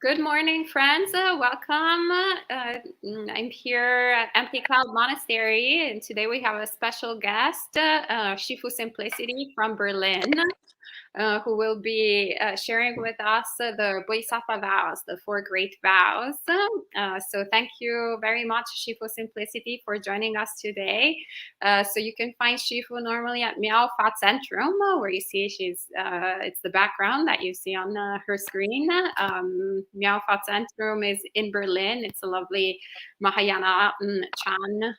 Good morning, friends. Welcome. I'm here at Empty Cloud Monastery, and today we have a special guest, Shifu Simplicity from Berlin, who will be sharing with us the Bodhisattva Vows, the 4 great vows. So thank you very much, Shifu Simplicity, for joining us today. So you can find Shifu normally at Miao Fa Centrum, where you see it's the background that you see on her screen. Miao Fa Centrum is in Berlin. It's a lovely Mahayana Chan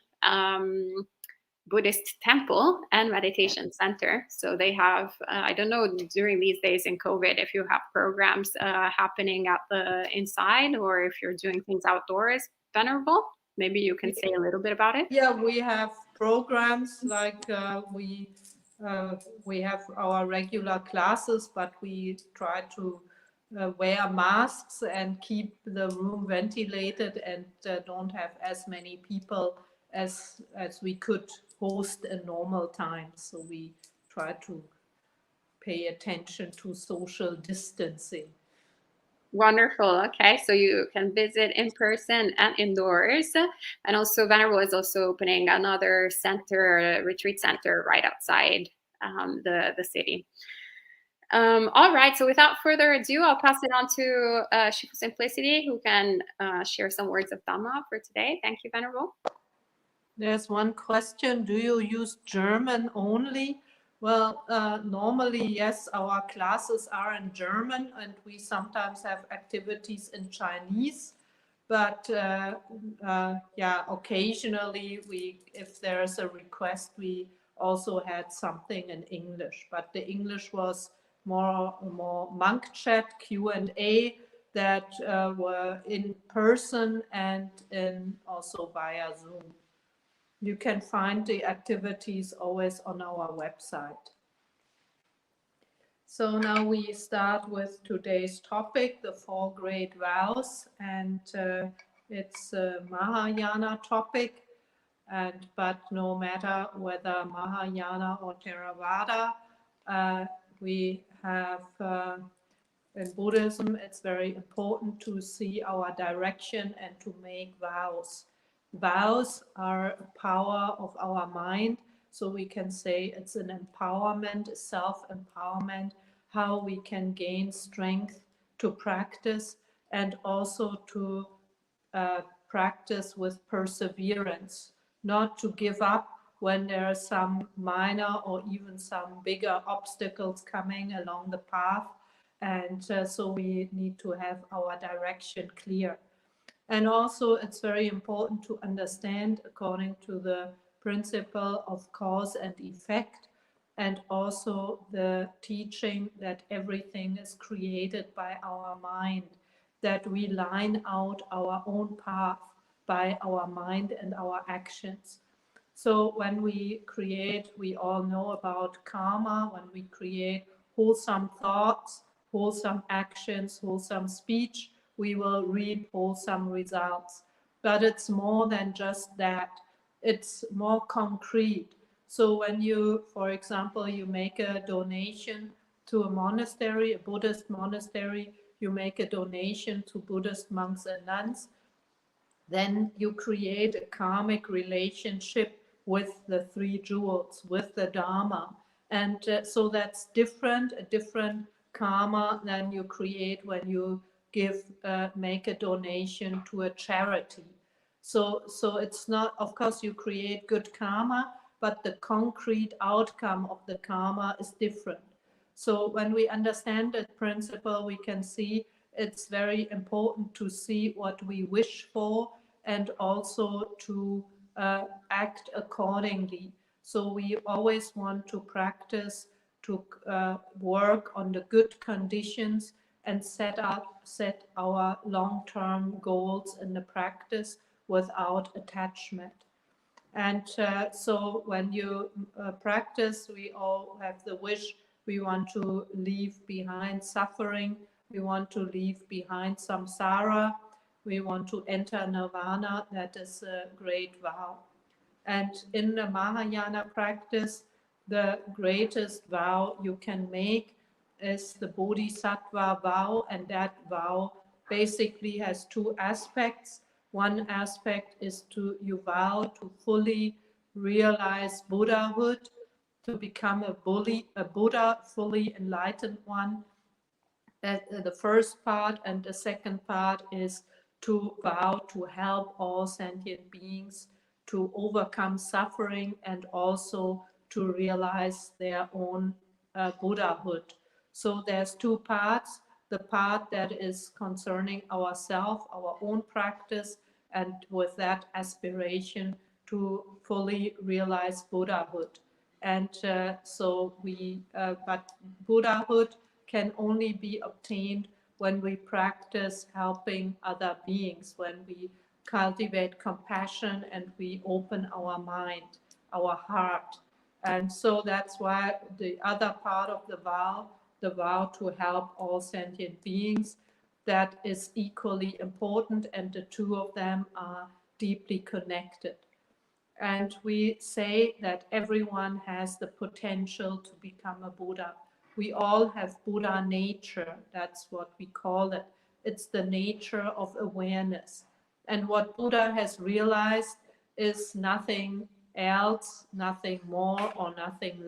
Buddhist temple and meditation center. So they have, I don't know, during these days in COVID, if you have programs happening at the inside or if you're doing things outdoors, Venerable, maybe you can say a little bit about it. Yeah, we have programs like we have our regular classes, but we try to wear masks and keep the room ventilated and don't have as many people as we could host in normal times. So we try to pay attention to social distancing. Wonderful. Okay, so you can visit in person and indoors. And also Venerable is also opening another center, retreat center right outside the city. All right, so without further ado, I'll pass it on to Shifu Simplicity, who can share some words of Dhamma for today. Thank you, Venerable. There's one question. Do you use German only? Well, normally, yes, our classes are in German and we sometimes have activities in Chinese. But yeah, occasionally, if there's a request, we also had something in English. But the English was more monk chat, Q&A that were in person and also via Zoom. You can find the activities always on our website. So now we start with today's topic, the 4 great vows, and it's a Mahayana topic. But no matter whether Mahayana or Theravada, we have in Buddhism, it's very important to see our direction and to make vows. Vows are a power of our mind, so we can say it's an empowerment, a self-empowerment, how we can gain strength to practice and also to practice with perseverance, not to give up when there are some minor or even some bigger obstacles coming along the path. And so we need to have our direction clear. And also it's very important to understand according to the principle of cause and effect, and also the teaching that everything is created by our mind, that we line out our own path by our mind and our actions. So when we create, we all know about karma, when we create wholesome thoughts, wholesome actions, wholesome speech, we will reap wholesome results. But it's more than just that. It's more concrete. So when you, for example, you make a donation to a monastery, a Buddhist monastery, you make a donation to Buddhist monks and nuns, then you create a karmic relationship with the 3 jewels, with the Dharma. And so that's different, a different karma than you create when you make a donation to a charity. So it's not, of course, you create good karma, but the concrete outcome of the karma is different. So when we understand that principle, we can see it's very important to see what we wish for and also to act accordingly. So we always want to practice, to work on the good conditions and set our long-term goals in the practice without attachment. And so when you practice, we all have the wish, we want to leave behind suffering, we want to leave behind samsara, we want to enter nirvana. That is a great vow. And in the Mahayana practice, the greatest vow you can make is the Bodhisattva Vow, and that vow basically has two aspects. One aspect is you vow to fully realize Buddhahood, to become a Buddha, fully enlightened one. The first part, and the second part is to vow to help all sentient beings to overcome suffering and also to realize their own Buddhahood. So there's two parts. The part that is concerning ourselves, our own practice, and with that aspiration to fully realize Buddhahood. And but Buddhahood can only be obtained when we practice helping other beings, when we cultivate compassion and we open our mind, our heart. And so that's why the other part of the vow to help all sentient beings, that is equally important, and the two of them are deeply connected. And we say that everyone has the potential to become a Buddha. We all have Buddha nature. That's what we call it. It's the nature of awareness. And what Buddha has realized is nothing else, nothing more or nothing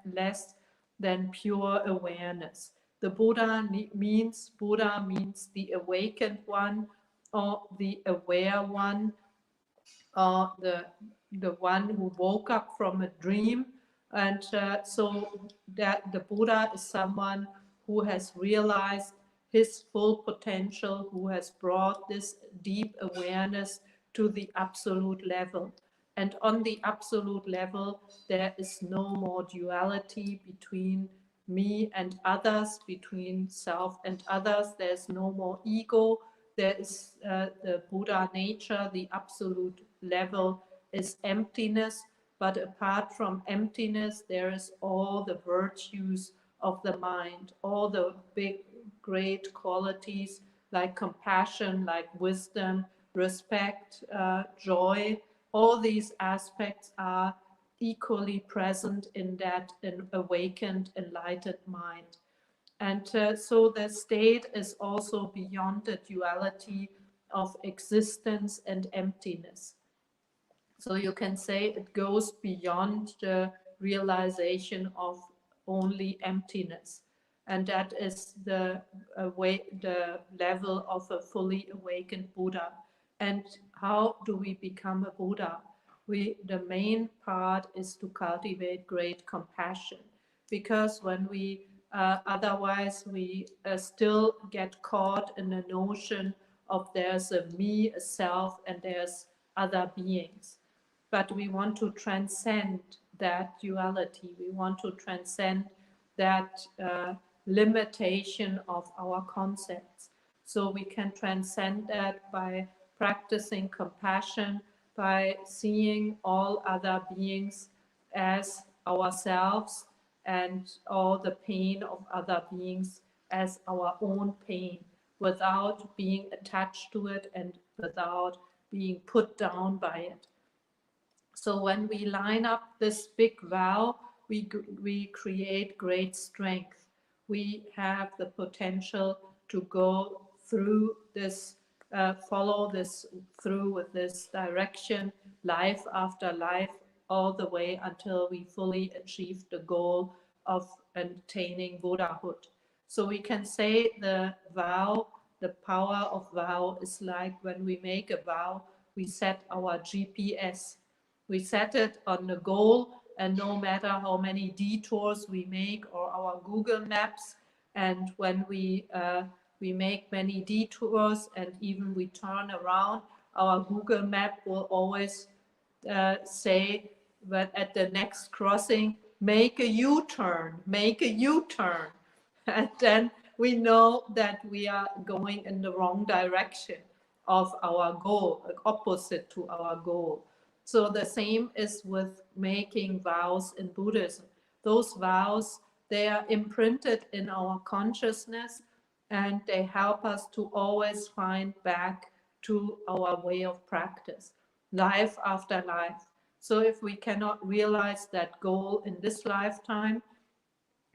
less than pure awareness. The Buddha means the awakened one, or the aware one, or the one who woke up from a dream. And so that the Buddha is someone who has realized his full potential, who has brought this deep awareness to the absolute level. And on the absolute level, there is no more duality between me and others, between self and others. There's no more ego. There is the Buddha nature, the absolute level is emptiness. But apart from emptiness, there is all the virtues of the mind, all the big, great qualities like compassion, like wisdom, respect, joy. All these aspects are equally present in that awakened, enlightened mind. And so the state is also beyond the duality of existence and emptiness. So you can say it goes beyond the realization of only emptiness. And that is the level of a fully awakened Buddha. And how do we become a Buddha? The main part is to cultivate great compassion, because when we otherwise we still get caught in the notion of there's a me, a self, and there's other beings. But we want to transcend that duality. We want to transcend that limitation of our concepts. So we can transcend that by practicing compassion, by seeing all other beings as ourselves, and all the pain of other beings as our own pain, without being attached to it and without being put down by it. So when we line up this big vow, we create great strength. We have the potential to go through this, follow this through with this direction, life after life, all the way until we fully achieve the goal of attaining Buddhahood. So we can say the vow, the power of vow is like when we make a vow, we set our GPS. We set it on the goal, and no matter how many detours we make, or our Google Maps, and when we make many detours and even we turn around, our Google Map will always say that at the next crossing, make a U-turn, make a U-turn. And then we know that we are going in the wrong direction of our goal, opposite to our goal. So the same is with making vows in Buddhism. Those vows, they are imprinted in our consciousness, and they help us to always find back to our way of practice, life after life. So if we cannot realize that goal in this lifetime,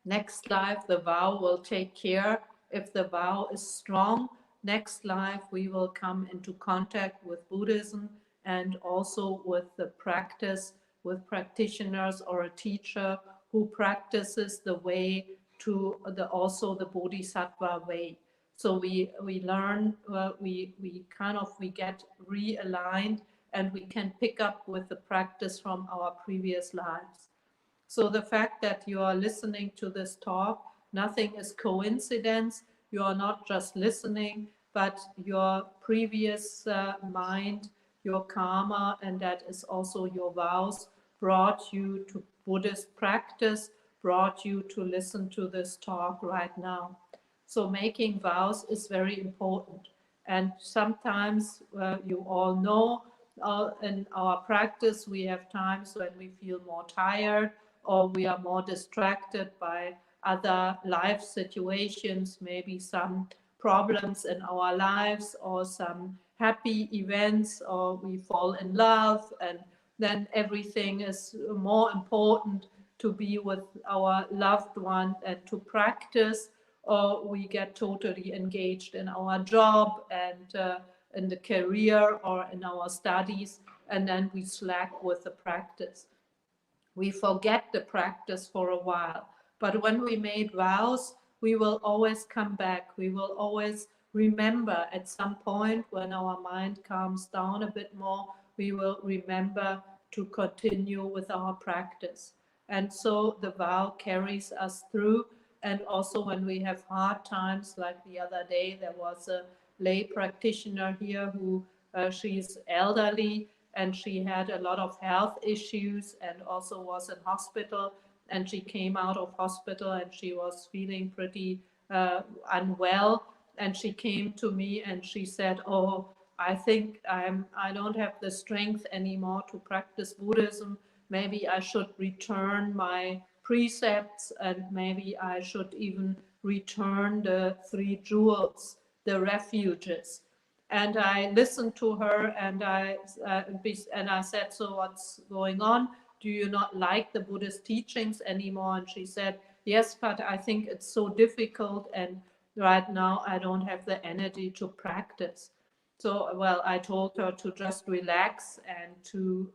next life the vow will take care. If the vow is strong, next life we will come into contact with Buddhism and also with the practice, with practitioners or a teacher who practices the way to also the Bodhisattva way. So we learn, we get realigned, and we can pick up with the practice from our previous lives. So the fact that you are listening to this talk, nothing is coincidence. You are not just listening, but your previous mind, your karma, and that is also your vows, brought you to Buddhist practice, brought you to listen to this talk right now. So making vows is very important. And sometimes you all know in our practice we have times when we feel more tired or we are more distracted by other life situations, maybe some problems in our lives or some happy events, or we fall in love, and then everything is more important to be with our loved one and to practice, or we get totally engaged in our job and in the career or in our studies, and then we slack with the practice. We forget the practice for a while. But when we made vows, we will always come back. We will always remember at some point when our mind calms down a bit more, we will remember to continue with our practice. And so the vow carries us through. And also when we have hard times, like the other day, there was a lay practitioner here who she's elderly, and she had a lot of health issues and also was in hospital, and she came out of hospital and she was feeling pretty unwell, and she came to me and she said, oh, I think I don't have the strength anymore to practice Buddhism. Maybe I should return my precepts, and maybe I should even return the 3 jewels, the refuges. And I listened to her, and I said, so what's going on? Do you not like the Buddhist teachings anymore? And she said, yes, but I think it's so difficult, and right now I don't have the energy to practice. So, well, I told her to just relax and to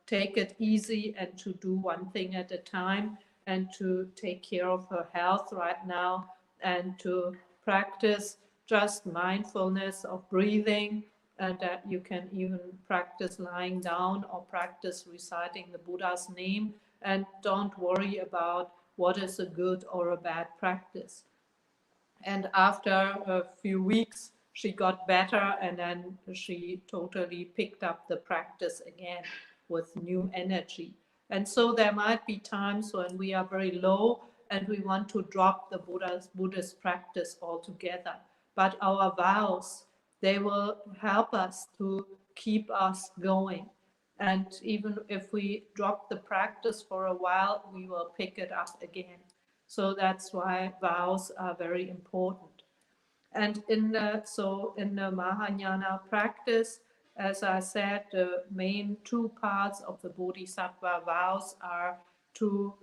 take it easy and to do one thing at a time and to take care of her health right now and to practice just mindfulness of breathing, and that you can even practice lying down or practice reciting the Buddha's name, and don't worry about what is a good or a bad practice. And after a few weeks, she got better, and then she totally picked up the practice again with new energy. And so there might be times when we are very low and we want to drop the Buddhist practice altogether. But our vows, they will help us to keep us going. And even if we drop the practice for a while, we will pick it up again. So that's why vows are very important. And in the Mahayana practice, as I said, the main 2 parts of the Bodhisattva vows are to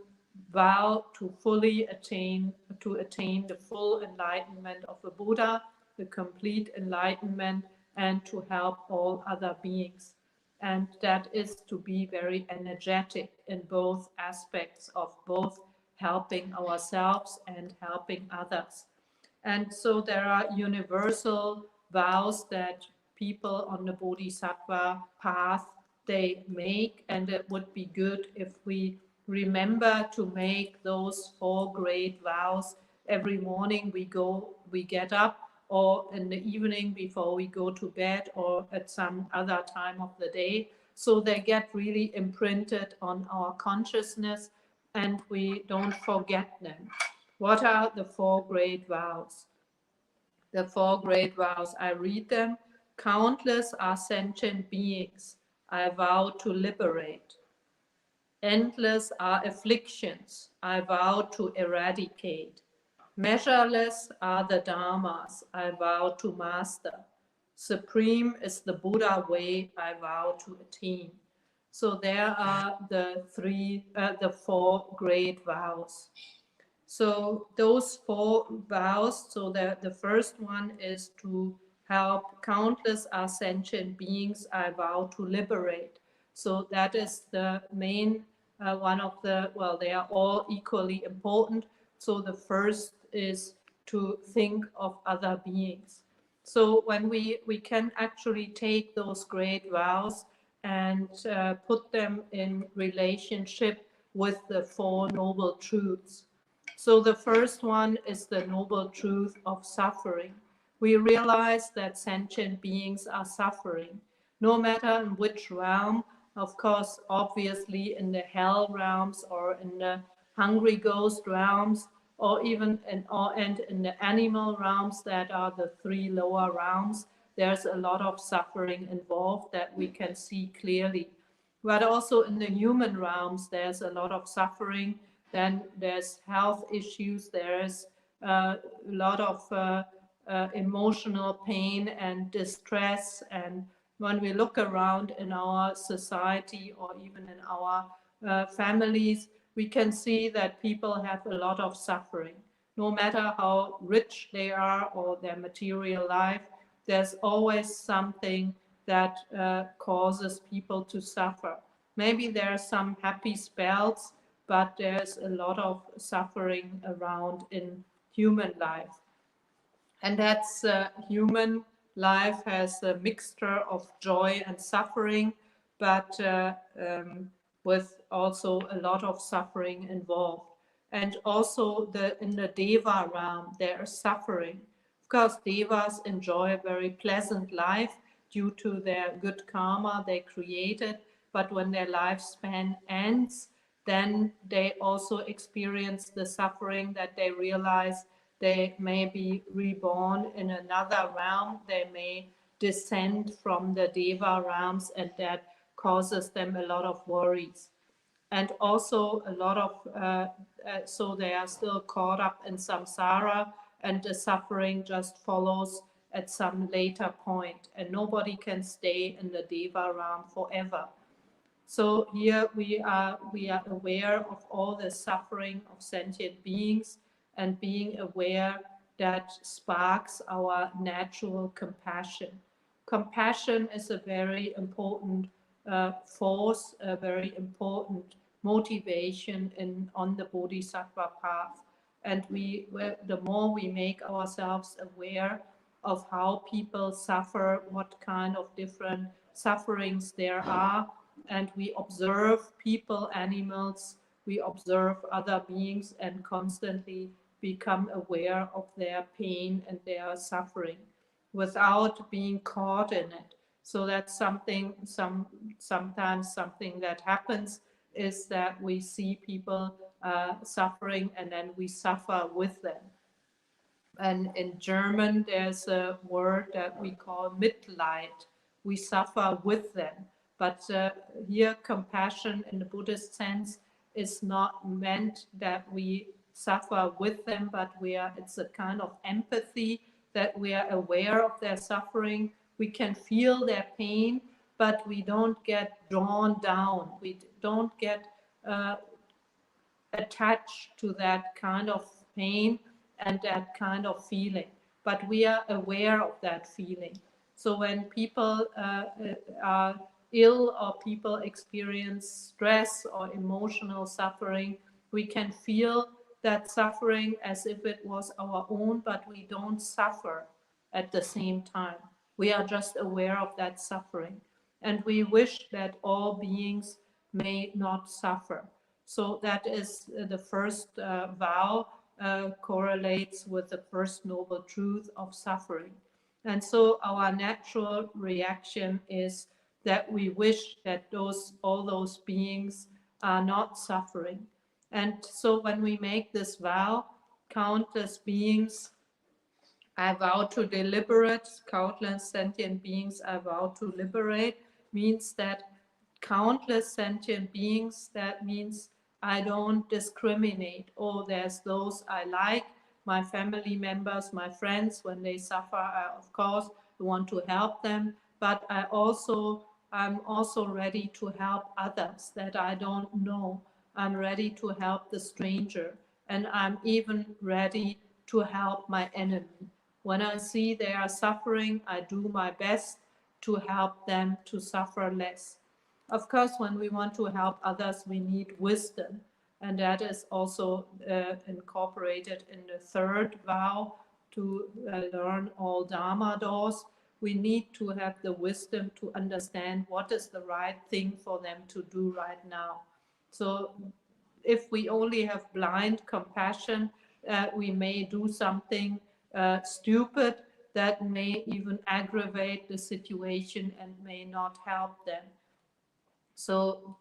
vow to fully attain the full enlightenment of the Buddha, the complete enlightenment, and to help all other beings. And that is to be very energetic in both aspects of both helping ourselves and helping others. And so there are universal vows that people on the Bodhisattva path, they make, and it would be good if we remember to make those 4 great vows every morning we get up, or in the evening before we go to bed, or at some other time of the day. So they get really imprinted on our consciousness and we don't forget them. What are the 4 great vows? The 4 great vows, I read them. Countless are sentient beings I vow to liberate. Endless are afflictions I vow to eradicate. Measureless are the dharmas I vow to master. Supreme is the Buddha way I vow to attain. So there are the 4 great vows. So those 4 vows, so the first one is to help countless sentient beings I vow to liberate. So that is the main one of the, well, they are all equally important. So the first is to think of other beings. So when we can actually take those great vows and put them in relationship with the 4 noble truths. So the first one is the noble truth of suffering. We realize that sentient beings are suffering, no matter in which realm. Of course, obviously in the hell realms or in the hungry ghost realms, or even in the animal realms, that are the 3 lower realms. There's a lot of suffering involved that we can see clearly. But also in the human realms, there's a lot of suffering. Then there's health issues. There's a lot of emotional pain and distress. And when we look around in our society or even in our families, we can see that people have a lot of suffering. No matter how rich they are or their material life, there's always something that causes people to suffer. Maybe there are some happy spells, but there's a lot of suffering around in human life. And that's human life has a mixture of joy and suffering, but with also a lot of suffering involved. And also in the Deva realm, there is suffering. Of course, Devas enjoy a very pleasant life due to their good karma they created, but when their lifespan ends, then they also experience the suffering that they realize they may be reborn in another realm. They may descend from the Deva realms, and that causes them a lot of worries. And also a lot of, so they are still caught up in samsara, and the suffering just follows at some later point. And nobody can stay in the Deva realm forever. So here we are aware of all the suffering of sentient beings, and being aware that sparks our natural compassion. Compassion is a very important force, a very important motivation on the Bodhisattva path. And the more we make ourselves aware of how people suffer, what kind of different sufferings there are, and we observe people, animals, we observe other beings, and constantly become aware of their pain and their suffering without being caught in it. So that's sometimes something that happens, is that we see people suffering, and then we suffer with them. And in German, there's a word that we call Mitleid. We suffer with them. But here, compassion in the Buddhist sense is not meant that we suffer with them, but it's a kind of empathy, that we are aware of their suffering. We can feel their pain, but we don't get drawn down. We don't get attached to that kind of pain and that kind of feeling, but we are aware of that feeling. So when people are ill, or people experience stress or emotional suffering, we can feel that suffering as if it was our own, but we don't suffer at the same time. We are just aware of that suffering. And we wish that all beings may not suffer. So that is the first vow, correlates with the first noble truth of suffering. And so our natural reaction is that we wish that all those beings are not suffering. And so when we make this vow, countless beings I vow to liberate, countless sentient beings I vow to liberate, means that countless sentient beings, that means I don't discriminate. Oh, there's those I like, my family members, my friends, when they suffer, I, of course, want to help them, but I'm also ready to help others that I don't know. I'm ready to help the stranger. and I'm even ready to help my enemy. When I see they are suffering, I do my best to help them to suffer less. Of course, when we want to help others, we need wisdom, and that is also incorporated in the third vow to learn all Dharma doors. We need to have the wisdom to understand what is the right thing for them to do right now. So if we only have blind compassion, we may do something stupid that may even aggravate the situation and may not help them. So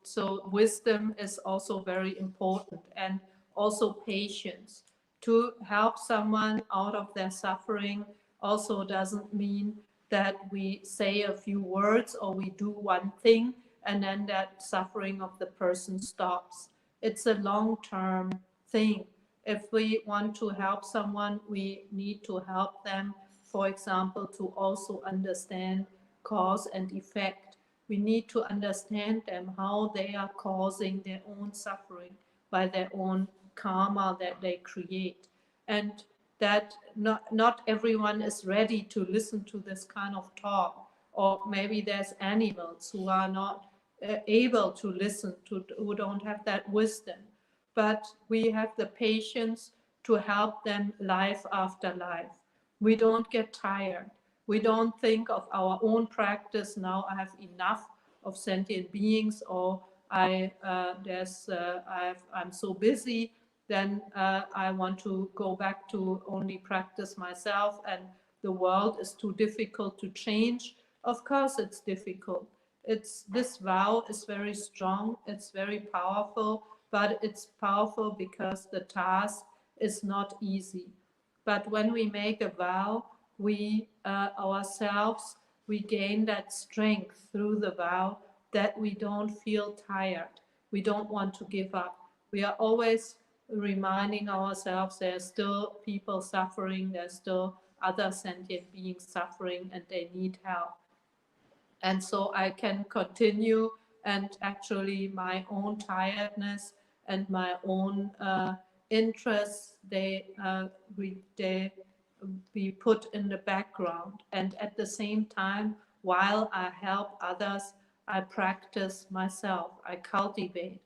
wisdom is also very important, and also patience. To help someone out of their suffering also doesn't mean that we say a few words or we do one thing and then that suffering of the person stops. It's a long-term thing. If we want to help someone, we need to help them, for example, to also understand cause and effect. We need to understand them, how they are causing their own suffering by their own karma that they create. And that not everyone is ready to listen to this kind of talk. Or maybe there's animals who are not able to listen, who don't have that wisdom. But we have the patience to help them life after life. We don't get tired. We don't think of our own practice. Now I have enough of sentient beings, or I'm so busy. Then I want to go back to only practice myself, and the world is too difficult to change. Of course, it's difficult. This vow is very strong. It's very powerful, but it's powerful because the task is not easy. But when we make a vow, we ourselves, we gain that strength through the vow that we don't feel tired. We don't want to give up. We are always reminding ourselves there's still people suffering, there's still other sentient beings suffering, and they need help. And so I can continue, and actually my own tiredness and my own interests, they be put in the background. And at the same time, while I help others, I practice myself. I cultivate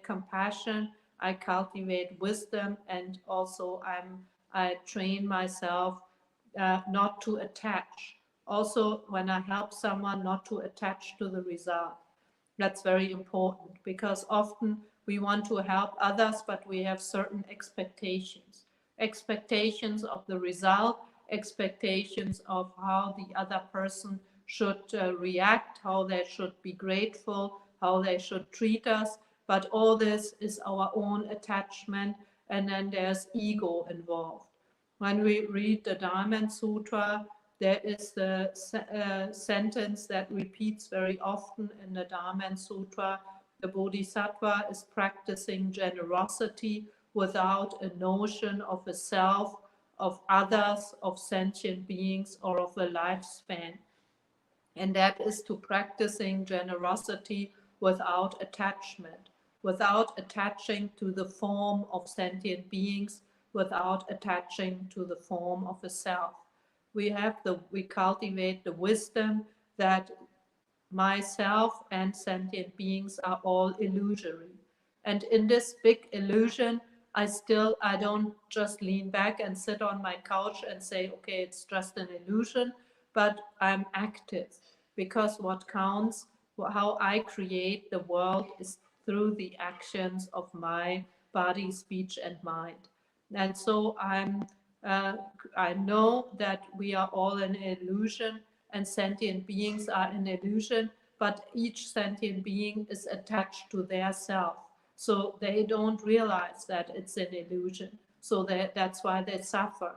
compassion, I cultivate wisdom, and also I train myself not to attach. Also, when I help someone, not to attach to the result. That's very important, because often we want to help others, but we have certain expectations. Expectations of the result, expectations of how the other person should react, how they should be grateful, how they should treat us. But all this is our own attachment, and then there's ego involved. When we read the Dharma Sutra, there is the sentence that repeats very often in the Dharma Sutra. The Bodhisattva is practicing generosity without a notion of a self, of others, of sentient beings, or of a lifespan. And that is to practicing generosity without attachment, without attaching to the form of sentient beings, without attaching to the form of a self. We cultivate the wisdom that myself and sentient beings are all illusory. And in this big illusion, I don't just lean back and sit on my couch and say, okay, it's just an illusion, but I'm active, because what counts, how I create the world, is through the actions of my body, speech, and mind. And so I know that we are all an illusion, and sentient beings are an illusion, but each sentient being is attached to their self. So they don't realize that it's an illusion. So that's why they suffer.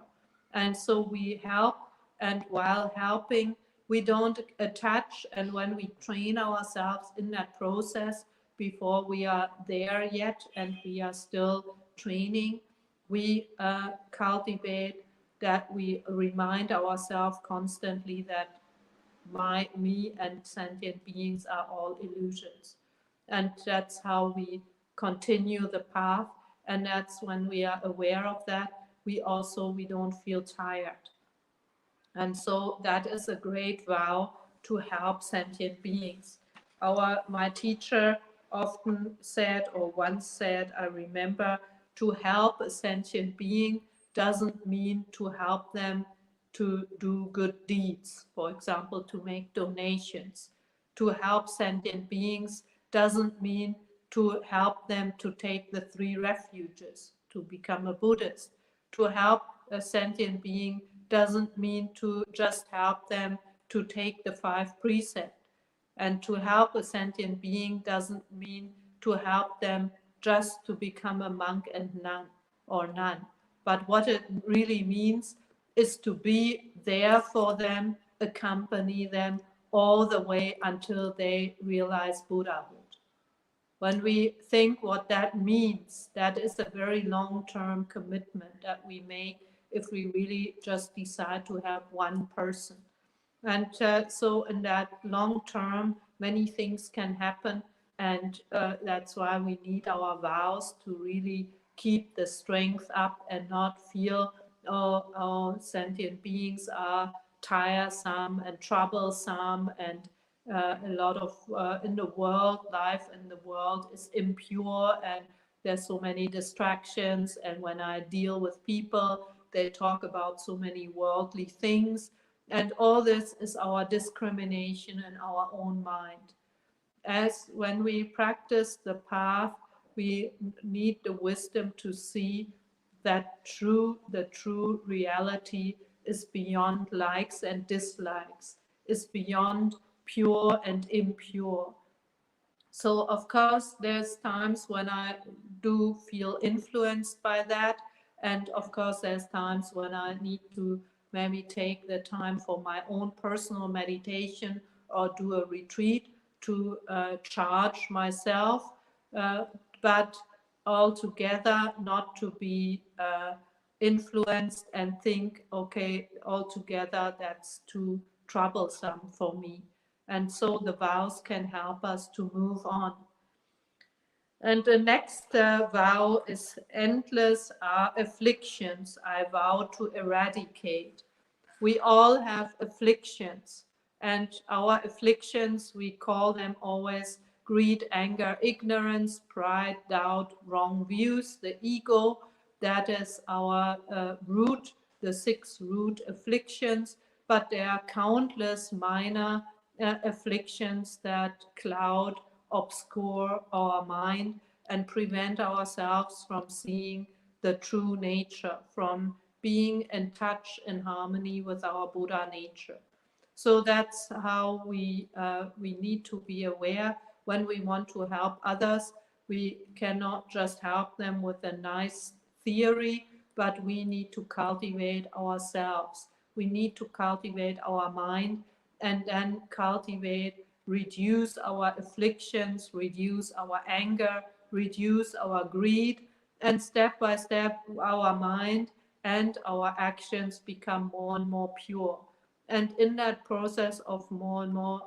And so we help, and while helping, we don't attach. And when we train ourselves in that process, before we are there yet, and we are still training, we cultivate that, we remind ourselves constantly that me and sentient beings are all illusions. And that's how we continue the path. And that's when we are aware of that, we don't feel tired. And so that is a great vow to help sentient beings. My teacher often said, or once said, I remember, to help a sentient being doesn't mean to help them to do good deeds, for example, to make donations. To help sentient beings doesn't mean to help them to take the 3 refuges, to become a Buddhist. To help a sentient being doesn't mean to just help them to take the 5 precepts. And to help a sentient being doesn't mean to help them just to become a monk and nun or nun. But what it really means is to be there for them, accompany them all the way until they realize Buddhahood. When we think what that means, that is a very long-term commitment that we make if we really just decide to have one person. And so in that long term, many things can happen. And that's why we need our vows to really keep the strength up and not feel, oh, sentient beings are tiresome and troublesome, and a lot of in the world, life in the world is impure, and there's so many distractions. And when I deal with people, they talk about so many worldly things. And all this is our discrimination in our own mind. As when we practice the path, we need the wisdom to see that the true reality is beyond likes and dislikes, is beyond pure and impure. So of course, there's times when I do feel influenced by that. And of course, there's times when I need to maybe take the time for my own personal meditation or do a retreat to charge myself. But altogether, not to be influenced and think, okay, altogether that's too troublesome for me. And so the vows can help us to move on. And the next vow is endless are afflictions I vow to eradicate. We all have afflictions, and our afflictions, we call them always greed, anger, ignorance, pride, doubt, wrong views, the ego. That is our root, the 6 root afflictions, but there are countless minor afflictions that cloud, obscure our mind and prevent ourselves from seeing the true nature, from being in touch, in harmony with our Buddha nature. So that's how we need to be aware when we want to help others. We cannot just help them with a nice theory, but we need to cultivate ourselves. We need to cultivate our mind and then reduce our afflictions, reduce our anger, reduce our greed, and step by step our mind and our actions become more and more pure. And in that process of more and more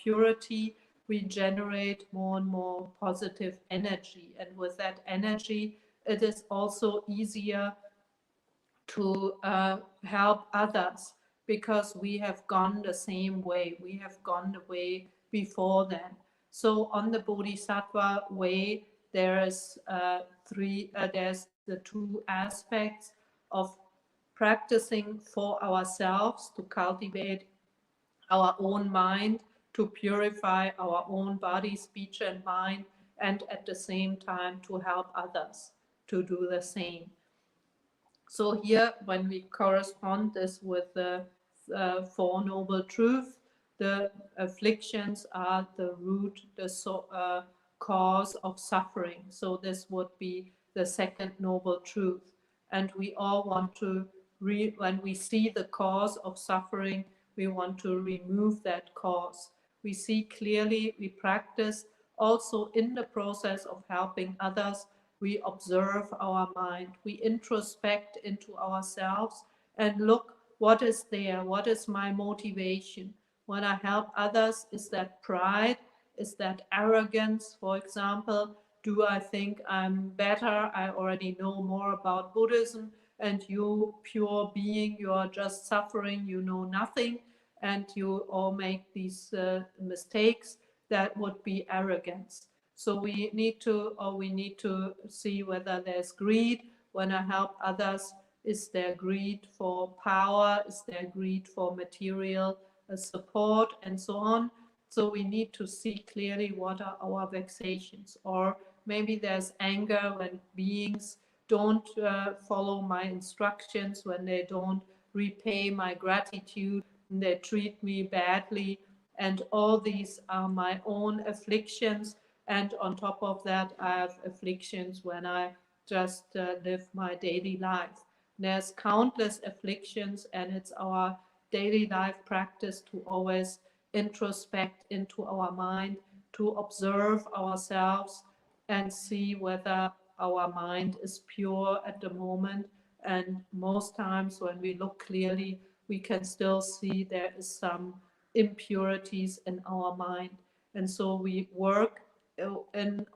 purity, we generate more and more positive energy. And with that energy, it is also easier to help others, because we have gone the same way. We have gone the way before them. So on the Bodhisattva way, there's the 2 aspects of practicing for ourselves to cultivate our own mind, to purify our own body, speech, and mind, and at the same time to help others to do the same. So here, when we correspond this with the 4 Noble Truths, the afflictions are the root, the cause of suffering. So this would be the 2nd Noble Truth. And we all want to, when we see the cause of suffering, we want to remove that cause. We see clearly, we practice also in the process of helping others. We observe our mind, we introspect into ourselves and look, what is there? What is my motivation? When I help others, is that pride? Is that arrogance, for example, do I think I'm better? I already know more about Buddhism, and you, pure being, you are just suffering, you know nothing, and you all make these mistakes. That would be arrogance. So we need to see whether there's greed. When I help others, is there greed for power? Is there greed for material support, and so on? So we need to see clearly what are our vexations. Or maybe there's anger when beings don't follow my instructions, when they don't repay my gratitude, and they treat me badly. And all these are my own afflictions. And on top of that, I have afflictions when I just live my daily life. There's countless afflictions, and it's our daily life practice to always introspect into our mind, to observe ourselves and see whether our mind is pure at the moment. And most times when we look clearly, we can still see there is some impurities in our mind. And so we work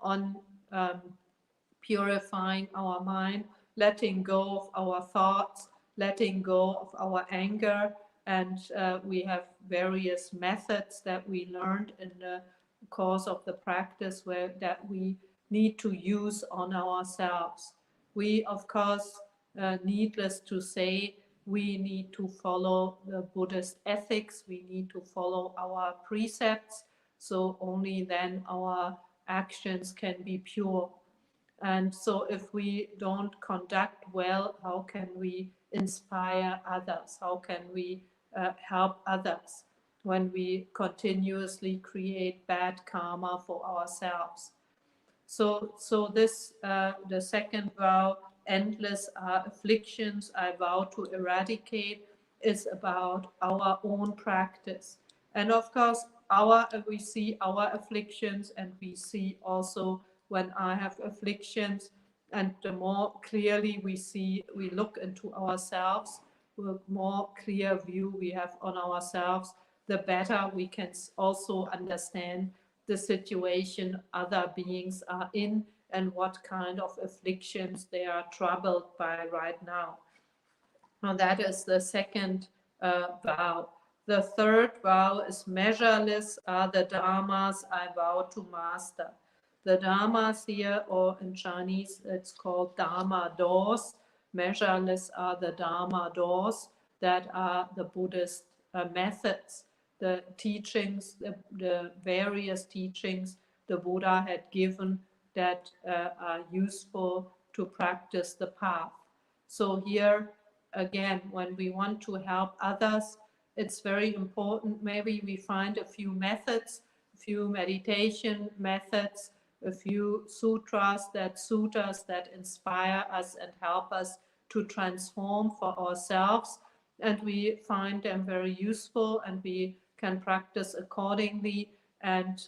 on purifying our mind, letting go of our thoughts, letting go of our anger. And we have various methods that we learned in the course of the practice that we need to use on ourselves. We, of course, needless to say, we need to follow the Buddhist ethics. We need to follow our precepts. So only then our actions can be pure. And so if we don't conduct well, how can we inspire others? How can we help others when we continuously create bad karma for ourselves? So this, the second vow, endless afflictions I vow to eradicate, is about our own practice. And of course, we see our afflictions, and we see also when I have afflictions, and the more clearly we look into ourselves, the more clear view we have on ourselves, the better we can also understand the situation other beings are in and what kind of afflictions they are troubled by right now. Now that is the second vow. The third vow is measureless are the dharmas I vow to master. The dharmas here, or in Chinese it's called dharma doors. Measureless are the dharma doors that are the Buddhist methods, the teachings, the various teachings the Buddha had given that are useful to practice the path. So here again, when we want to help others, it's very important. Maybe we find a few methods, a few meditation methods, a few sutras that suit us, that inspire us and help us to transform for ourselves. And we find them very useful, and we can practice accordingly. And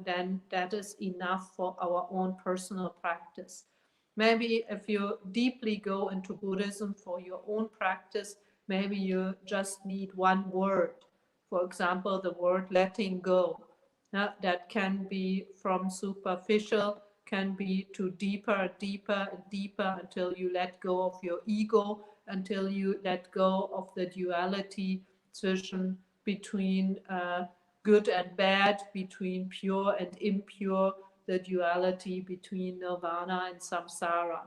then that is enough for our own personal practice. Maybe if you deeply go into Buddhism for your own practice, maybe you just need one word. For example, the word letting go. That can be from superficial, can be to deeper, deeper, and deeper, until you let go of your ego, until you let go of the duality between good and bad, between pure and impure, the duality between nirvana and samsara.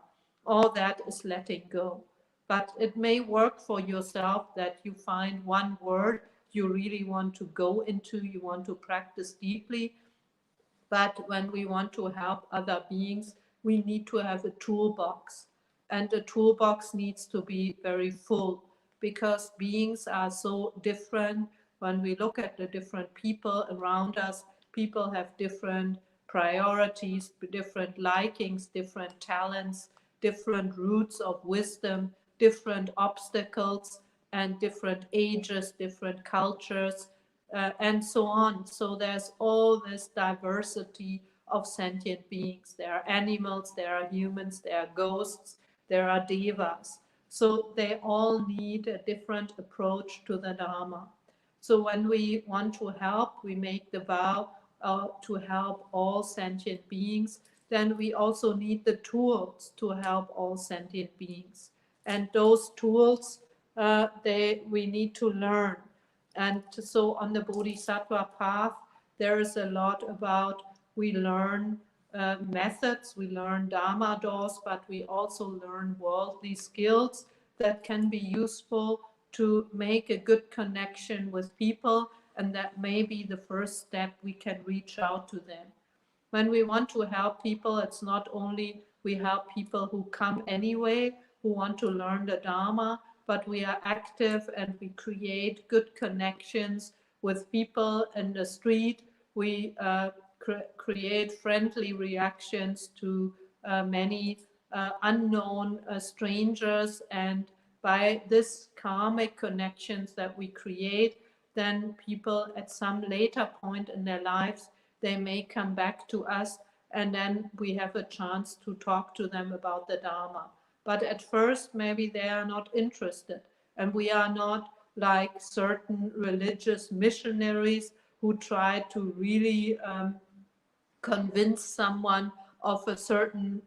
All that is letting go. But it may work for yourself that you find one word you really want to go into, you want to practice deeply. But when we want to help other beings, we need to have a toolbox. And the toolbox needs to be very full, because beings are so different. When we look at the different people around us, people have different priorities, different likings, different talents, different roots of wisdom, different obstacles, and different ages, different cultures, and so on. So there's all this diversity of sentient beings. There are animals, there are humans, there are ghosts, there are devas. So they all need a different approach to the Dharma. So when we want to help, we make the vow to help all sentient beings, then we also need the tools to help all sentient beings. And those tools, we need to learn. And so on the Bodhisattva path, there is a lot about, we learn methods, we learn Dharma doors, but we also learn worldly skills that can be useful to make a good connection with people, and that may be the first step we can reach out to them. When we want to help people, it's not only we help people who come anyway, who want to learn the Dharma, but we are active and we create good connections with people in the street. We create friendly reactions to many unknown strangers, and by this karmic connections that we create, then people at some later point in their lives, they may come back to us, and then we have a chance to talk to them about the Dharma. But at first, maybe they are not interested, and we are not like certain religious missionaries who try to really convince someone of a certain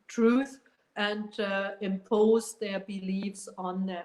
truth and impose their beliefs on them.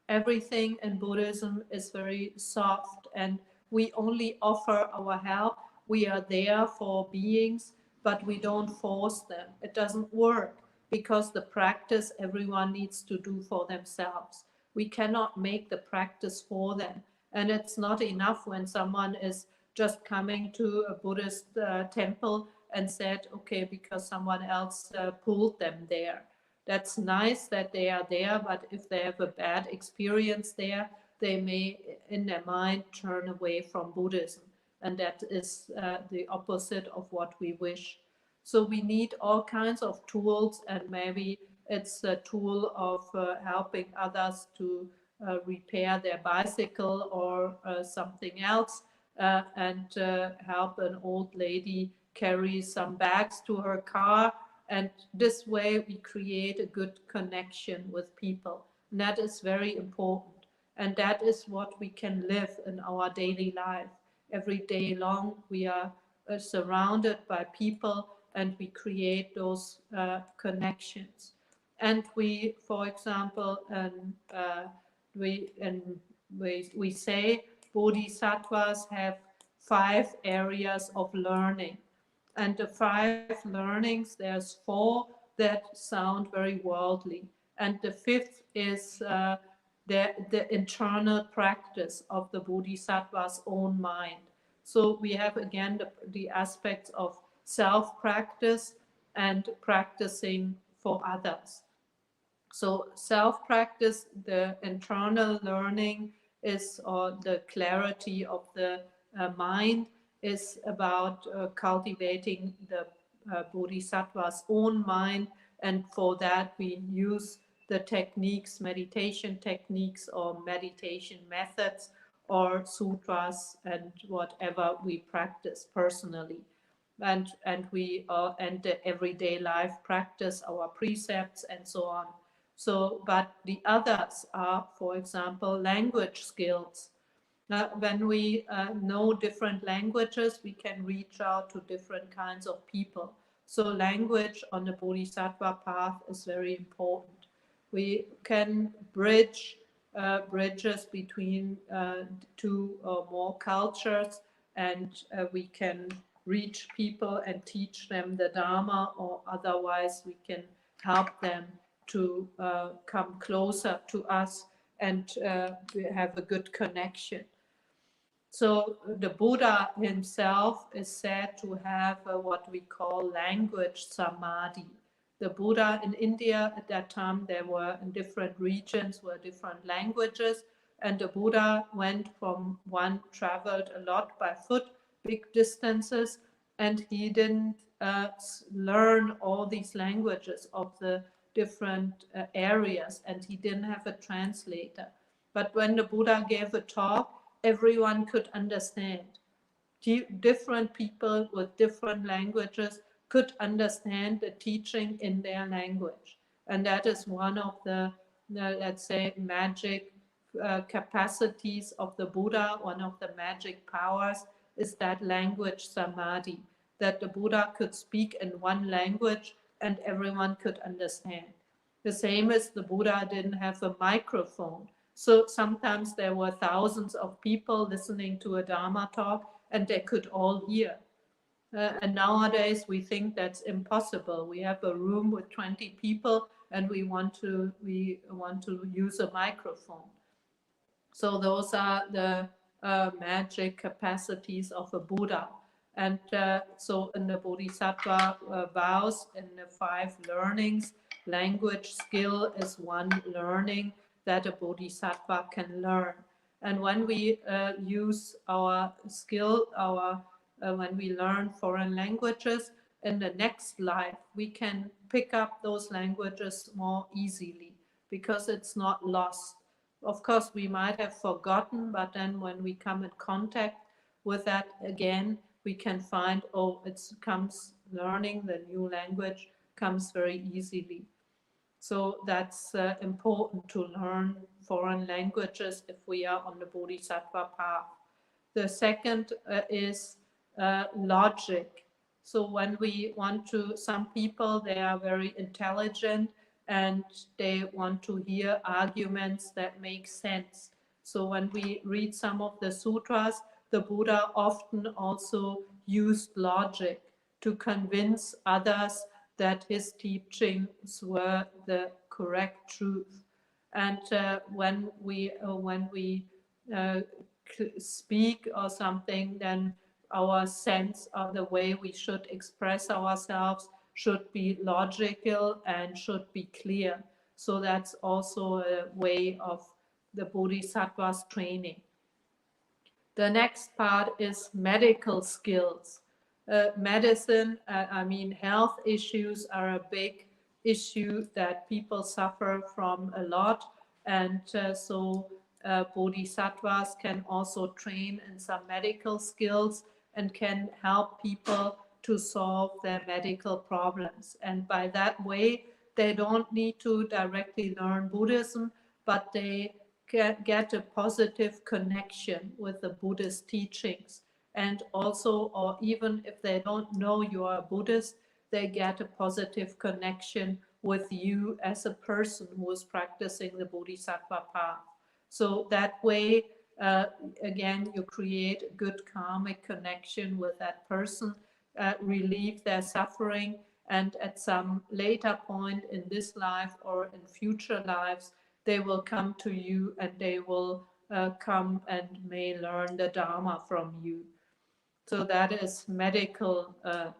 Everything in Buddhism is very soft, and we only offer our help. We are there for beings, but we don't force them. It doesn't work, because the practice everyone needs to do for themselves. We cannot make the practice for them. And it's not enough when someone is just coming to a Buddhist temple and said, okay, because someone else pulled them there. That's nice that they are there, but if they have a bad experience there, they may, in their mind, turn away from Buddhism. And that is the opposite of what we wish. So we need all kinds of tools, and maybe it's a tool of helping others to repair their bicycle or something else, and help an old lady carry some bags to her car. And this way we create a good connection with people. And that is very important. And that is what we can live in our daily life. Every day long we are surrounded by people, and we create those connections. And we, for example, we say Bodhisattvas have 5 areas of learning. And the 5 learnings, there's 4 that sound very worldly. And the 5th is the internal practice of the Bodhisattva's own mind. So we have again the aspects of self-practice and practicing for others. So self-practice, the internal learning is, or the clarity of the mind, is about cultivating the Bodhisattva's own mind. And for that we use the techniques, meditation techniques or meditation methods or sutras and whatever we practice personally. And we and the everyday life practice, our precepts and so on. So, but the others are, for example, language skills. When we know different languages, we can reach out to different kinds of people. So language on the Bodhisattva path is very important. We can bridge bridges between 2 or more cultures, and we can reach people and teach them the Dharma, or otherwise we can help them to come closer to us and have a good connection. So the Buddha himself is said to have what we call language samadhi. The Buddha in India at that time, there were in different regions were different languages, and the Buddha went from traveled a lot by foot, big distances, and he didn't learn all these languages of the different areas, and he didn't have a translator. But when the Buddha gave a talk, everyone could understand. Different people with different languages could understand the teaching in their language. And that is one of the let's say, magic capacities of the Buddha. One of the magic powers is that language samadhi, that the Buddha could speak in one language and everyone could understand. The same as the Buddha didn't have a microphone. So sometimes there were thousands of people listening to a Dharma talk and they could all hear. And nowadays we think that's impossible. We have a room with 20 people and we want to use a microphone. So those are the magic capacities of a Buddha. And so in the Bodhisattva vows, in the 5 learnings, language skill is one learning that a Bodhisattva can learn. And when we use our skill, when we learn foreign languages, in the next life, we can pick up those languages more easily because it's not lost. Of course, we might have forgotten, but then when we come in contact with that again, we can find, oh, it comes, learning the new language comes very easily. So that's important to learn foreign languages if we are on the Bodhisattva path. The second is logic. So when we want to, some people, they are very intelligent and they want to hear arguments that make sense. So when we read some of the sutras, the Buddha often also used logic to convince others that his teachings were the correct truth. And when we speak or something, then our sense of the way we should express ourselves should be logical and should be clear. So that's also a way of the Bodhisattva's training. The next part is medical skills. Medicine, health issues are a big issue that people suffer from a lot. And so Bodhisattvas can also train in some medical skills and can help people to solve their medical problems. And by that way, they don't need to directly learn Buddhism, but they get a positive connection with the Buddhist teachings. And also, or even if they don't know you are a Buddhist, they get a positive connection with you as a person who is practicing the Bodhisattva path. So that way, again, you create a good karmic connection with that person, relieve their suffering, and at some later point in this life or in future lives, they will come to you and they will come and may learn the Dharma from you. So that is medical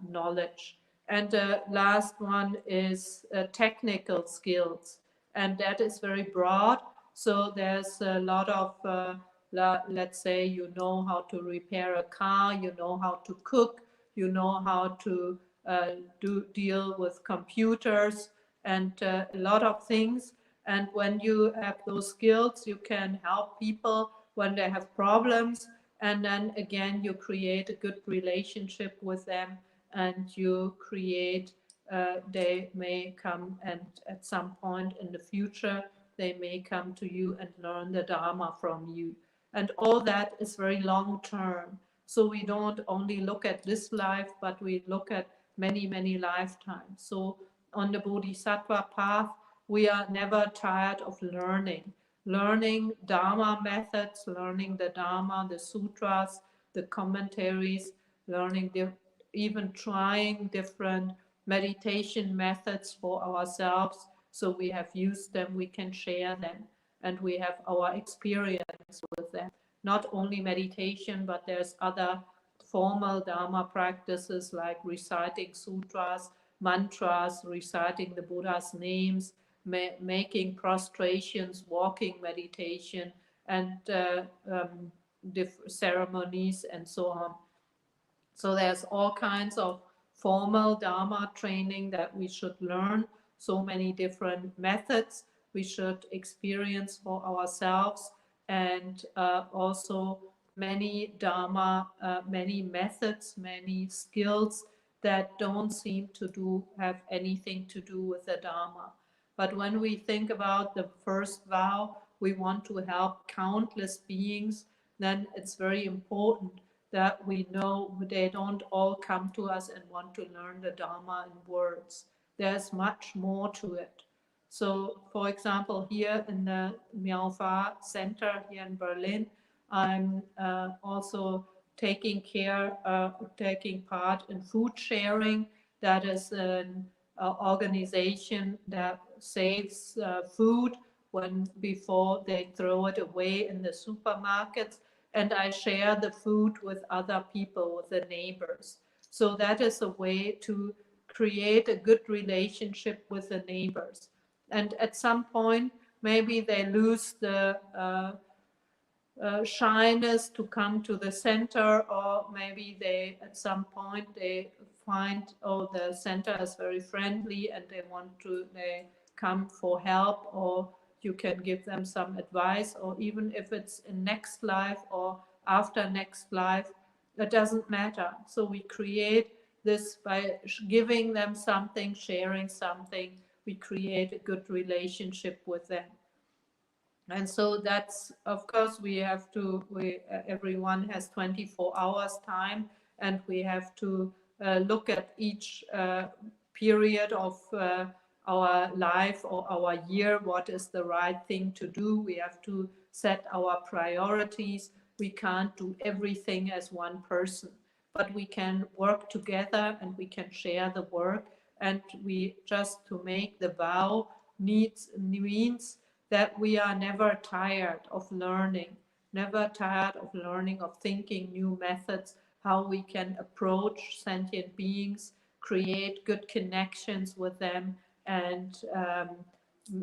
knowledge. And the last one is technical skills. And that is very broad. So there's a lot of, let's say, you know how to repair a car, you know how to cook, you know how to deal with computers and a lot of things. And when you have those skills, you can help people when they have problems. And then again, you create a good relationship with them and you create, they may come and at some point in the future, they may come to you and learn the Dharma from you. And all that is very long term. So we don't only look at this life, but we look at many, many lifetimes. So on the Bodhisattva path, we are never tired of learning Dharma methods, learning the Dharma, the sutras, the commentaries, learning, even trying different meditation methods for ourselves. So we have used them, we can share them, and we have our experience with them. Not only meditation, but there's other formal Dharma practices like reciting sutras, mantras, reciting the Buddha's names, making prostrations, walking meditation, and ceremonies and so on. So there's all kinds of formal Dharma training that we should learn, so many different methods we should experience for ourselves, and also many Dharma, many methods, many skills that don't seem to have anything to do with the Dharma. But when we think about the first vow, we want to help countless beings, then it's very important that we know they don't all come to us and want to learn the Dharma in words. There's much more to it. So, for example, here in the Miaofa Center here in Berlin, I'm also taking part in food sharing. That is an organization that saves food before they throw it away in the supermarkets, and I share the food with other people, with the neighbors. So that is a way to create a good relationship with the neighbors. And at some point, maybe they lose the shyness to come to the center, or maybe they at some point they find, oh, the center is very friendly and they come for help, or you can give them some advice, or even if it's in next life or after next life, it doesn't matter. So we create this by giving them something, sharing something. We create a good relationship with them. And so that's, of course, everyone has 24 hours time, and we have to look at each period of our life or our year, what is the right thing to do. We have to set our priorities. We can't do everything as one person, but we can work together and we can share the work. And we just to make the vow means that we are never tired of learning, of thinking new methods, how we can approach sentient beings, create good connections with them, and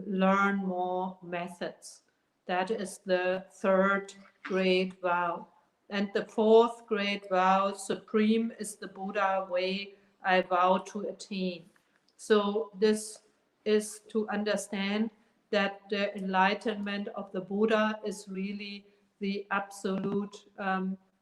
learn more methods. That is the third great vow. And the fourth great vow, supreme, is the Buddha way I vow to attain. So this is to understand that the enlightenment of the Buddha is really the absolute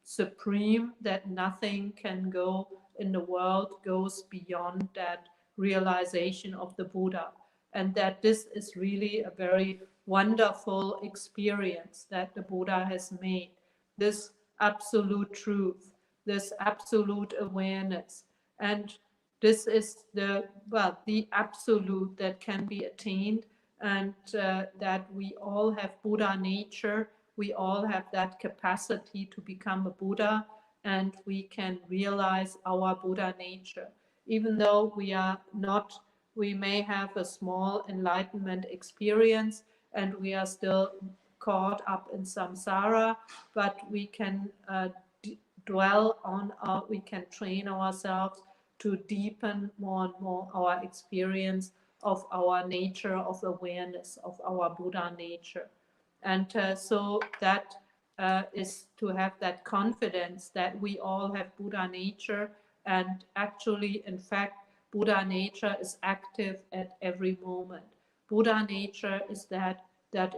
supreme, that nothing can go in the world goes beyond that realization of the Buddha. And that this is really a very wonderful experience that the Buddha has made. This absolute truth, this absolute awareness. And this is the absolute that can be attained, and that we all have Buddha nature. We all have that capacity to become a Buddha, and we can realize our Buddha nature. Even though we may have a small enlightenment experience and we are still caught up in samsara, but we can we can train ourselves to deepen more and more our experience of our nature of awareness, of our Buddha nature. And so that is to have that confidence that we all have Buddha nature, and actually, in fact, Buddha nature is active at every moment. Buddha nature is that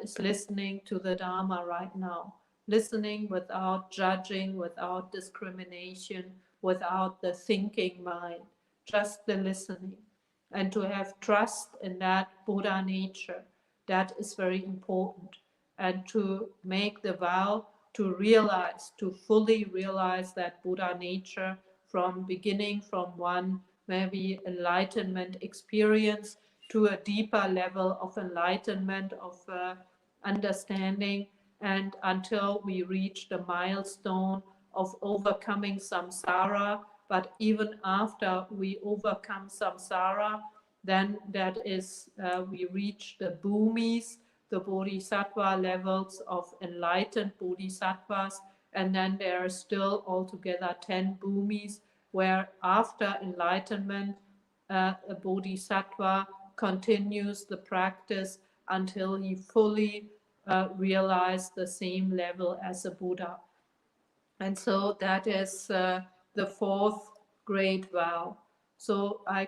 is listening to the Dharma right now, listening without judging, without discrimination, without the thinking mind, just the listening. And to have trust in that Buddha nature, that is very important. And to make the vow to realize, to fully realize that Buddha nature from beginning, from one maybe enlightenment experience to a deeper level of enlightenment, of understanding, and until we reach the milestone of overcoming samsara. But even after we overcome samsara, then that is, we reach the bhumis, the bodhisattva levels of enlightened bodhisattvas, and then there are still altogether 10 bhumis, where after enlightenment, a bodhisattva continues the practice until he fully realized the same level as a Buddha. And so that is the fourth great vow. So I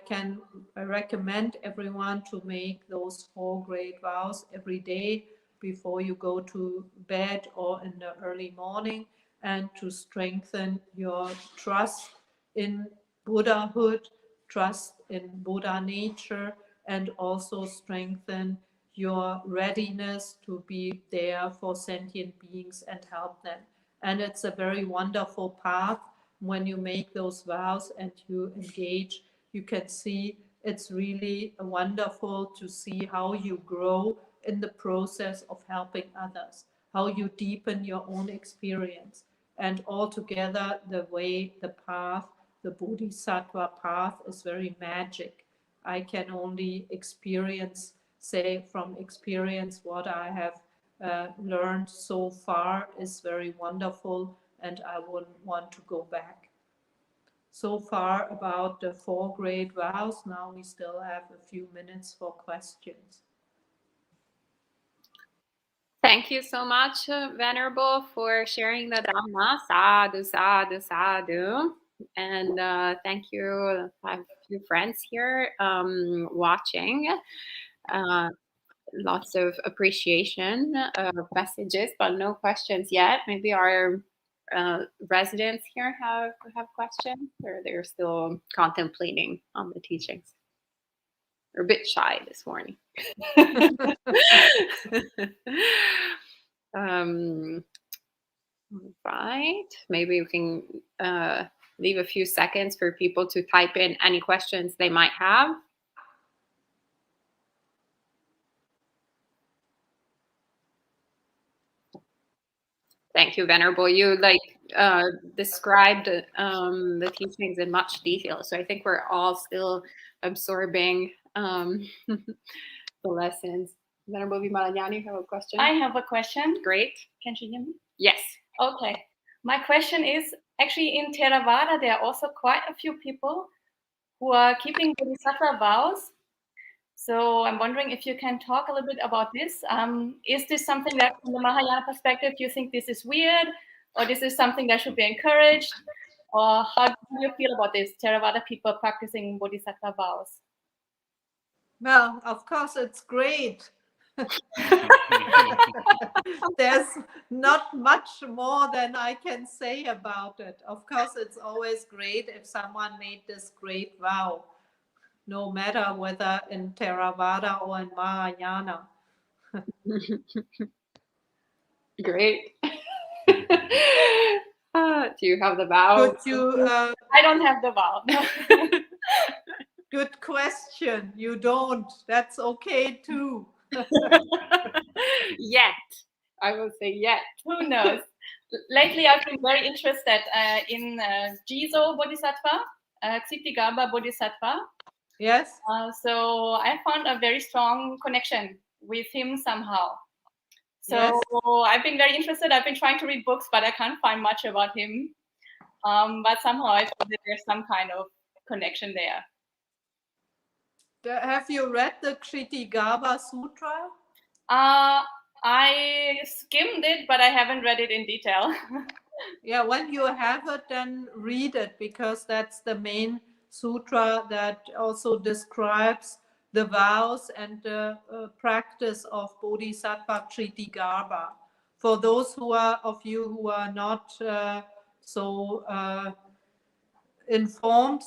recommend everyone to make those 4 great vows every day before you go to bed or in the early morning, and to strengthen your trust in Buddhahood, trust in Buddha nature, and also strengthen your readiness to be there for sentient beings and help them. And it's a very wonderful path. When you make those vows and you engage, you can see it's really wonderful to see how you grow in the process of helping others, how you deepen your own experience. And altogether, the way, the path, the Bodhisattva path is very magic. I can only experience, say from experience, what I have learned so far is very wonderful, and I wouldn't want to go back. So far about the 4 great vows. Now we still have a few minutes for questions. Thank you so much, Venerable, for sharing the Dhamma. Sadhu, sadhu, sadhu. And thank you. I have a few friends here watching. Lots of appreciation messages, but no questions yet. Maybe our residents here have questions, or they're still contemplating on the teachings. They're a bit shy this morning. Right. Maybe we can leave a few seconds for people to type in any questions they might have. Thank you, Venerable. You described the teachings in much detail, so I think we're all still absorbing the lessons. Venerable Vimalayani, you have a question? I have a question. Great. Can you hear me? Yes. Okay. My question is, actually in Theravada, there are also quite a few people who are keeping Bodhisattva vows. So I'm wondering if you can talk a little bit about this. Is this something that from the Mahayana perspective, you think this is weird, or this is something that should be encouraged? Or how do you feel about this, Theravada people practicing Bodhisattva vows? Well, of course, it's great. There's not much more than I can say about it. Of course, it's always great if someone made this great vow, no matter whether in Theravada or in Mahayana. Great. Do you have the vow? Could you? I don't have the vow. Good question. You don't. That's okay too. Yet. I will say yet. Who knows? Lately, I've been very interested in Jizo Bodhisattva, Ksitigarbha Bodhisattva. Yes. So I found a very strong connection with him somehow. So yes. I've been very interested. I've been trying to read books, but I can't find much about him. But somehow I feel that there's some kind of connection there. Have you read the Ksitigarbha Sutra? I skimmed it, but I haven't read it in detail. Yeah, when you have it, then read it, because that's the main sutra that also describes the vows and the practice of Bodhisattva Ksitigarbha. For those of you who are not informed,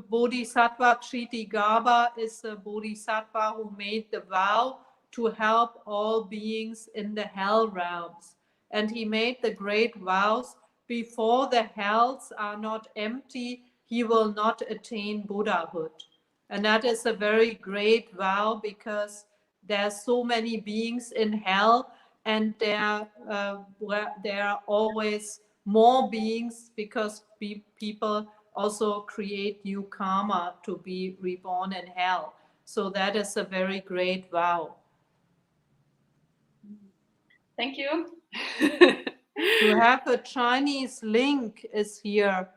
Bodhisattva Ksitigarbha is a Bodhisattva who made the vow to help all beings in the hell realms. And he made the great vows: before the hells are not empty, he will not attain Buddhahood. And that is a very great vow, because there are so many beings in hell, and there are always more beings, because people also create new karma to be reborn in hell. So that is a very great vow. Thank you. To have a Chinese link is here.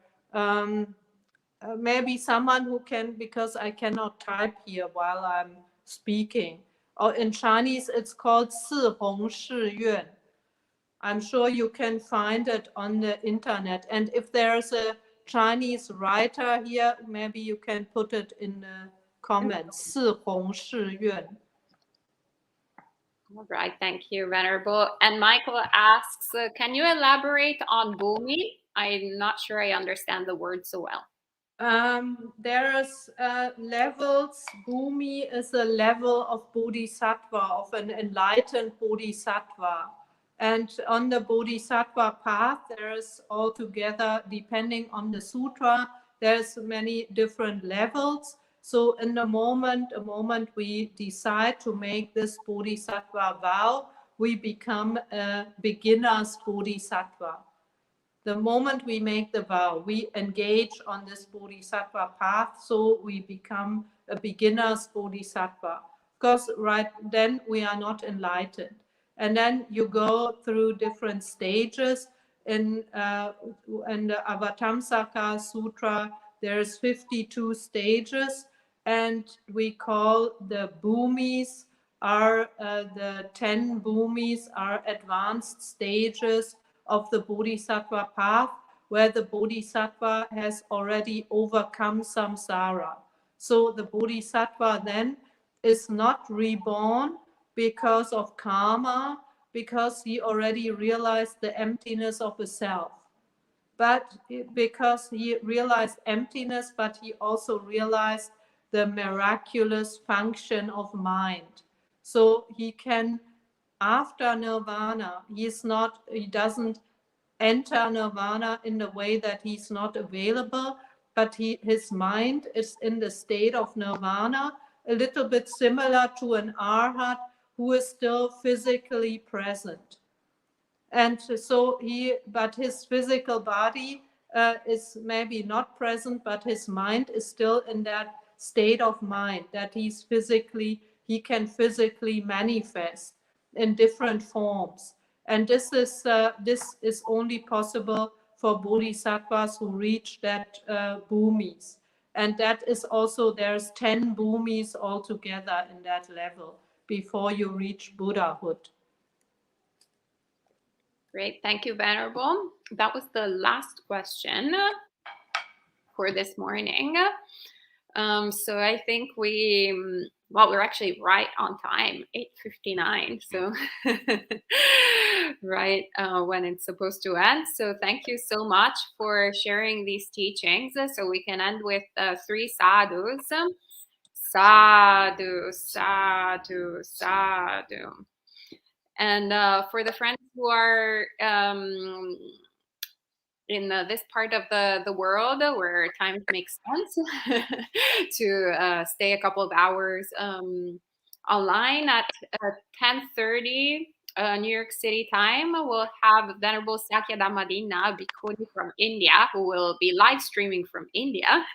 Maybe someone who can, because I cannot type here while I'm speaking. Or in Chinese, it's called 四弘誓愿. I'm sure you can find it on the internet. And if there's a Chinese writer here, maybe you can put it in the comments. 四弘誓愿. All right, thank you, Venerable. And Michael asks, can you elaborate on Bhumi? I'm not sure I understand the word so well. There's levels. Bhumi is a level of Bodhisattva, of an enlightened Bodhisattva. And on the Bodhisattva path, there's altogether, depending on the sutra, there's many different levels. So in the moment we decide to make this Bodhisattva vow, we become a beginner's Bodhisattva. The moment we make the vow, we engage on this Bodhisattva path, so we become a beginner's Bodhisattva. Because right then we are not enlightened. And then you go through different stages. In the Avatamsaka Sutra, there's 52 stages, and we call the bhumis are the 10 bhumis are advanced stages of the Bodhisattva path, where the Bodhisattva has already overcome samsara. So the Bodhisattva then is not reborn because of karma, because he already realized the emptiness of the self. But because he realized emptiness, but he also realized the miraculous function of mind. So he can, after nirvana, he doesn't enter nirvana in the way that he's not available, but his mind is in the state of nirvana, a little bit similar to an arhat who is still physically present. And so but his physical body is maybe not present, but his mind is still in that state of mind that he can physically manifest in different forms. And this is only possible for bodhisattvas who reach that bhumis. And that is also, there's 10 bhumis altogether in that level before you reach Buddhahood. Great, thank you, Venerable. That was the last question for this morning. So I think we're actually right on time, 8:59. So right when it's supposed to end. So thank you so much for sharing these teachings. So we can end with 3 sadhus. Sadhu, sadhu, sadhu. And for the friends who are in this part of the world where time makes sense to stay a couple of hours online at 10:30 New York City time, we'll have Venerable Sakya Dhammadina Bhikkhuni from India, who will be live streaming from India.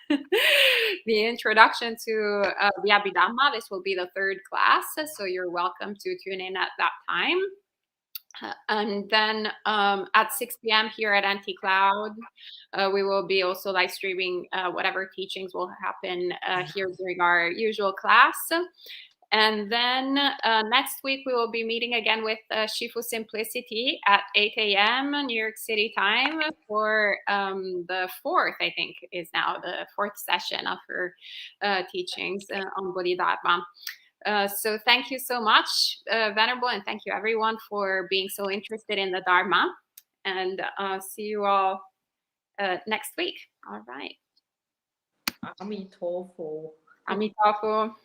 The introduction to the Abhidhamma. This will be the 3rd class, so you're welcome to tune in at that time. And then at 6 p.m. here at Anti-Cloud, we will be also live streaming whatever teachings will happen here during our usual class. And then next week, we will be meeting again with Shifu Simplicity at 8 a.m. New York City time for the 4th, I think, is now the 4th session of her teachings on Bodhidharma. So thank you so much, Venerable, and thank you everyone for being so interested in the Dharma. And see you all next week. All right. Amitofo. Amitofo.